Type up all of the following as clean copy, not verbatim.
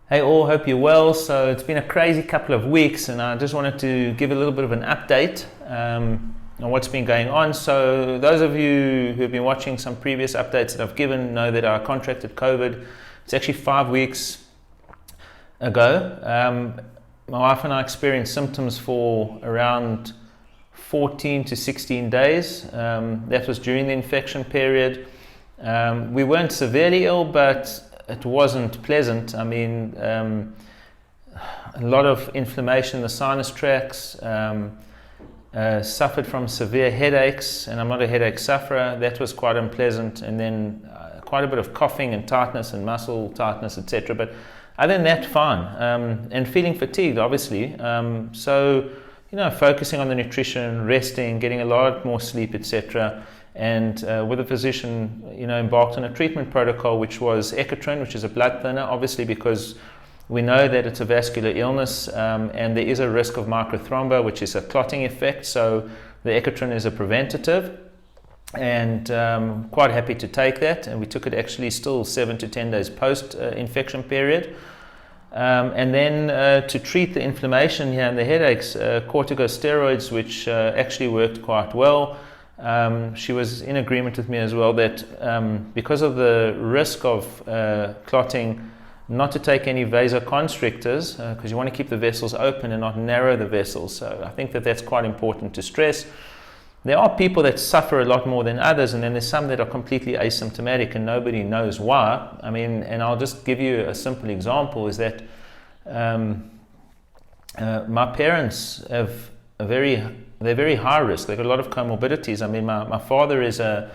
Hey all, hope you're well. So it's been a crazy couple of weeks and I just wanted to give a little bit of an update on what's been going on. So those of you who have been watching some previous updates that I've given know that I contracted COVID. It's actually 5 weeks ago. My wife and I experienced symptoms for around 14 to 16 days. That was during the infection period. We weren't severely ill, but it wasn't pleasant. I mean, a lot of inflammation in the sinus tracts, suffered from severe headaches, and I'm not a headache sufferer. That was quite unpleasant. And then quite a bit of coughing and tightness and muscle tightness, etc. But other than that, fine. And feeling fatigued, obviously. So, focusing on the nutrition, resting, getting a lot more sleep, etc. And with a physician, embarked on a treatment protocol, which was ecotrin, which is a blood thinner, obviously because we know that it's a vascular illness and there is a risk of microthromba, which is a clotting effect. So the ecotrin is a preventative, and quite happy to take that. And we took it actually still 7 to 10 days post infection period. And then to treat the inflammation here and the headaches, corticosteroids, which actually worked quite well. She was in agreement with me as well that because of the risk of clotting, not to take any vasoconstrictors because you want to keep the vessels open and not narrow the vessels. So I think that that's quite important to stress. There are people that suffer a lot more than others, and then there's some that are completely asymptomatic and nobody knows why. I mean, and I'll just give you a simple example is that my parents have they're very high risk. They've got a lot of comorbidities. I mean, my father is a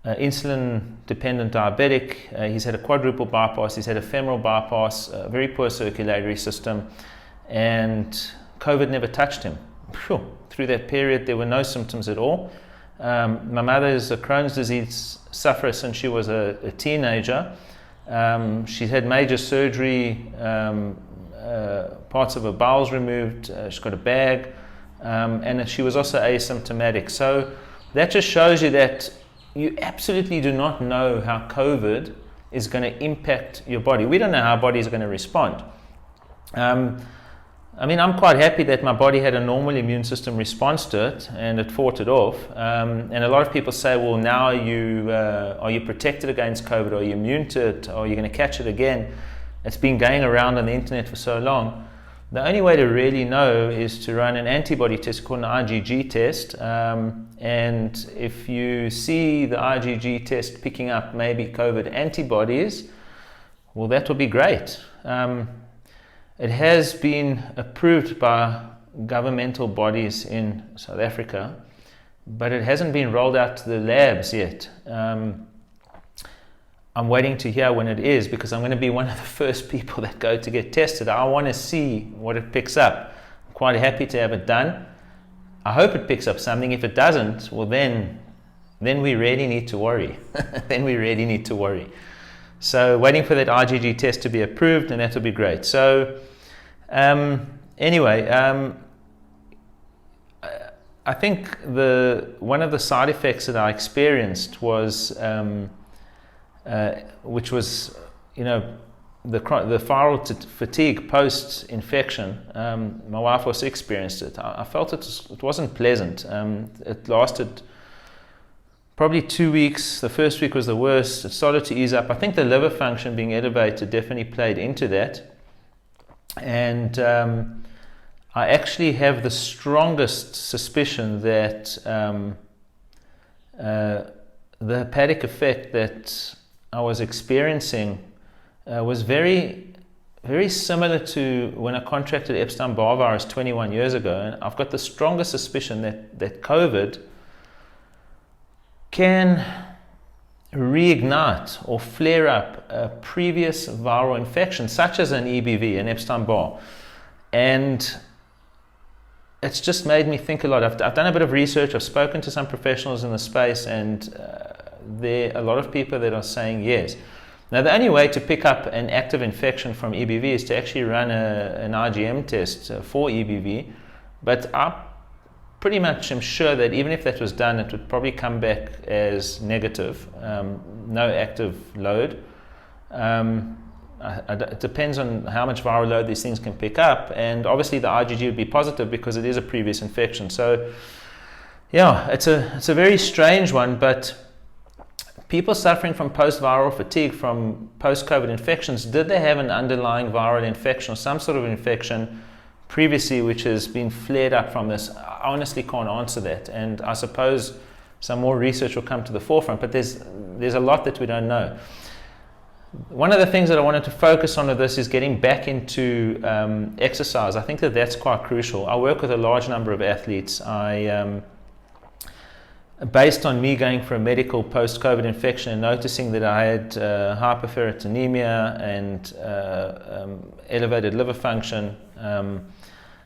insulin-dependent diabetic. He's had a quadruple bypass. He's had a femoral bypass, a very poor circulatory system, and COVID never touched him. Phew. Through that period, there were no symptoms at all. My mother is a Crohn's disease sufferer since she was a teenager. She's had major surgery, parts of her bowels removed. She's got a bag. And she was also asymptomatic. So that just shows you that you absolutely do not know how COVID is going to impact your body. We don't know how our body is going to respond. I mean, I'm quite happy that my body had a normal immune system response to it and it fought it off. And a lot of people say, well, now are you protected against COVID? Are you immune to it? Or are you going to catch it again? It's been going around on the internet for so long. The only way to really know is to run an antibody test called an IgG test. And if you see the IgG test picking up maybe COVID antibodies, well, that will be great. It has been approved by governmental bodies in South Africa, but it hasn't been rolled out to the labs yet. I'm waiting to hear when it is because I'm going to be one of the first people that go to get tested. I want to see what it picks up. I'm quite happy to have it done. I hope it picks up something. If it doesn't, well then we really need to worry. Then we really need to worry. So waiting for that IgG test to be approved, and that will be great. So anyway, I think one of the side effects that I experienced was which was, the viral fatigue post-infection. My wife also experienced it. I felt it wasn't pleasant. It lasted probably 2 weeks. The first week was the worst. It started to ease up. I think the liver function being elevated definitely played into that. And I actually have the strongest suspicion that the hepatic effect that I was experiencing was very, very similar to when I contracted Epstein-Barr virus 21 years ago. And I've got the strongest suspicion that COVID can reignite or flare up a previous viral infection, such as an EBV, an Epstein-Barr. And it's just made me think a lot. I've done a bit of research. I've spoken to some professionals in the space, and there are a lot of people that are saying yes. Now, the only way to pick up an active infection from EBV is to actually run an IgM test for EBV, but I pretty much am sure that even if that was done, it would probably come back as negative, no active load. it depends on how much viral load these things can pick up, and obviously the IgG would be positive because it is a previous infection. So yeah, it's a very strange one, but people suffering from post-viral fatigue from post-COVID infections, did they have an underlying viral infection or some sort of infection previously which has been flared up from this? I honestly can't answer that, and I suppose some more research will come to the forefront, but there's a lot that we don't know. One of the things that I wanted to focus on with this is getting back into exercise. I think that that's quite crucial. I work with a large number of athletes. Based on me going for a medical post-COVID infection and noticing that I had hyperferritinemia and elevated liver function,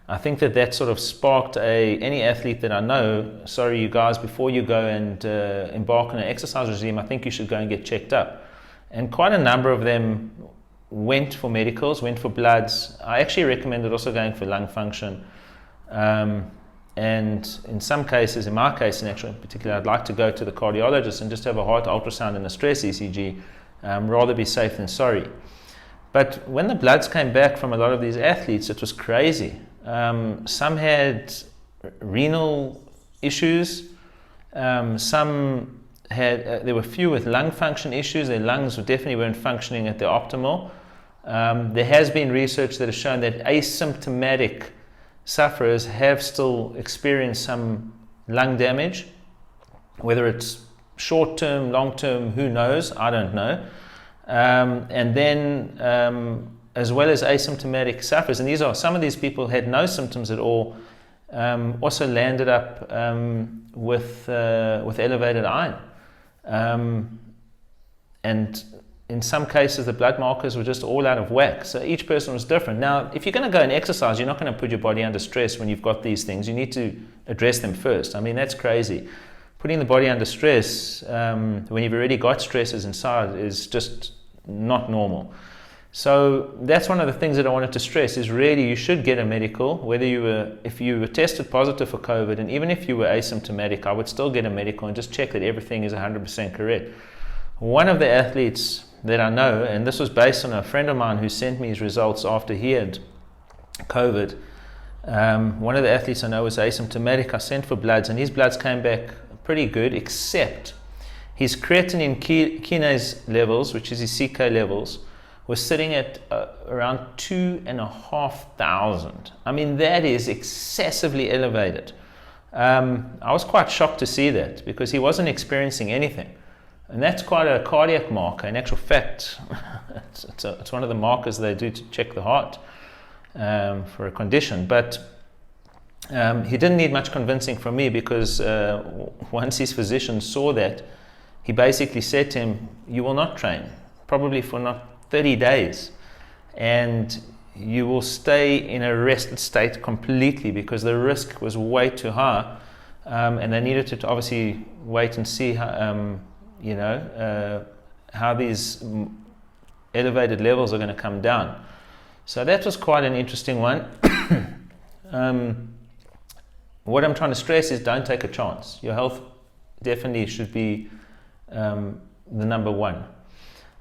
I think that sort of sparked any athlete that I know, sorry you guys, before you go and embark on an exercise regime, I think you should go and get checked up. And quite a number of them went for medicals, went for bloods. I actually recommended also going for lung function. And in some cases, in my case in particular, I'd like to go to the cardiologist and just have a heart ultrasound and a stress ECG, rather be safe than sorry. But when the bloods came back from a lot of these athletes, it was crazy. Some had renal issues, some had, there were few with lung function issues. Their lungs definitely weren't functioning at their optimal. There has been research that has shown that asymptomatic sufferers have still experienced some lung damage, whether it's short-term, long-term, who knows, I don't know. And then as well as asymptomatic sufferers, and some of these people had no symptoms at all, also landed up with elevated iron. And in some cases, the blood markers were just all out of whack. So each person was different. Now, if you're going to go and exercise, you're not going to put your body under stress when you've got these things. You need to address them first. I mean, that's crazy. Putting the body under stress when you've already got stresses inside is just not normal. So that's one of the things that I wanted to stress is really you should get a medical, if you were tested positive for COVID, and even if you were asymptomatic, I would still get a medical and just check that everything is 100% correct. One of the athletes that I know, and this was based on a friend of mine who sent me his results after he had COVID. One of the athletes I know was asymptomatic. I sent for bloods, and his bloods came back pretty good, except his creatinine kinase levels, which is his CK levels, was sitting at around 2,500. I mean, that is excessively elevated. I was quite shocked to see that because he wasn't experiencing anything. And that's quite a cardiac marker. In actual fact, it's one of the markers they do to check the heart for a condition. But he didn't need much convincing from me because once his physician saw that, he basically said to him, you will not train, probably for not 30 days. And you will stay in a rested state completely because the risk was way too high. And they needed to obviously wait and see how, how these elevated levels are going to come down. So that was quite an interesting one. What I'm trying to stress is don't take a chance. Your health definitely should be the number one.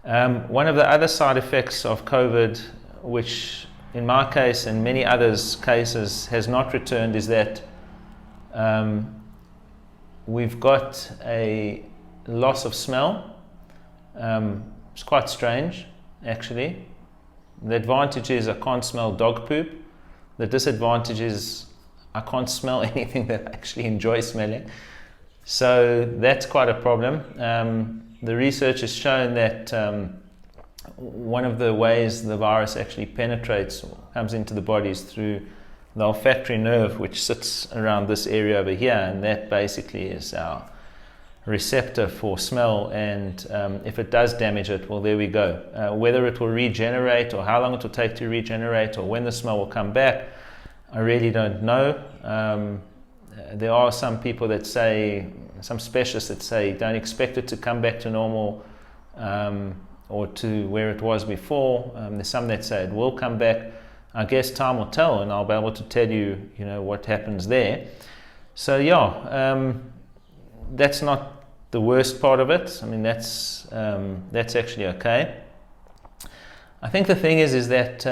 One of the other side effects of COVID, which in my case and many others' cases has not returned, is that we've got a loss of smell. It's quite strange, actually. The advantage is I can't smell dog poop. The disadvantage is I can't smell anything that I actually enjoy smelling. So that's quite a problem. The research has shown that one of the ways the virus actually penetrates or comes into the body is through the olfactory nerve, which sits around this area over here, and that basically is our receptor for smell. And if it does damage it, well, there we go. Whether it will regenerate or how long it will take to regenerate or when the smell will come back, I really don't know. There are some people that say, some specialists that say, don't expect it to come back to normal or to where it was before. There's some that say it will come back. I guess time will tell, and I'll be able to tell you, what happens there. So yeah, that's not the worst part of it. I mean, that's actually okay. I think the thing is that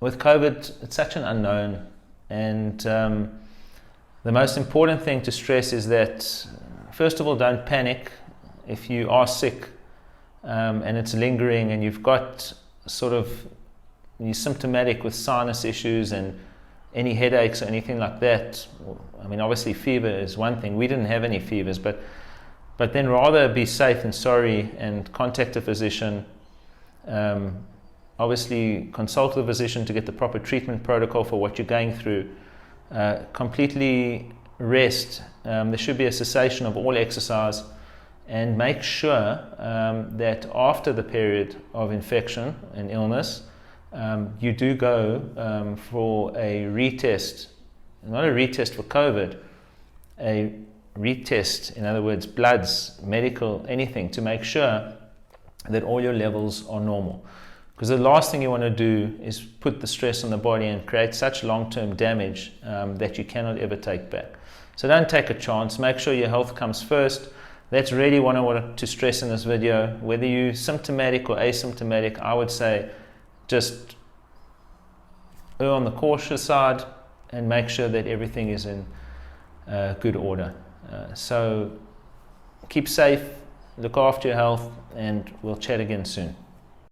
with COVID, it's such an unknown, and the most important thing to stress is that, first of all, don't panic if you are sick and it's lingering and you've got you're symptomatic with sinus issues and any headaches or anything like that. I mean, obviously fever is one thing. We didn't have any fevers, but then rather be safe and sorry and contact a physician. Obviously consult the physician to get the proper treatment protocol for what you're going through. Completely rest. There should be a cessation of all exercise, and make sure that after the period of infection and illness, you do go for a retest, not a retest for COVID, a retest, in other words, bloods, medical, anything, to make sure that all your levels are normal. Because the last thing you want to do is put the stress on the body and create such long-term damage that you cannot ever take back. So don't take a chance. Make sure your health comes first. That's really what I wanted to stress in this video. Whether you're symptomatic or asymptomatic, I would say just err on the cautious side and make sure that everything is in good order. So keep safe, look after your health, and we'll chat again soon.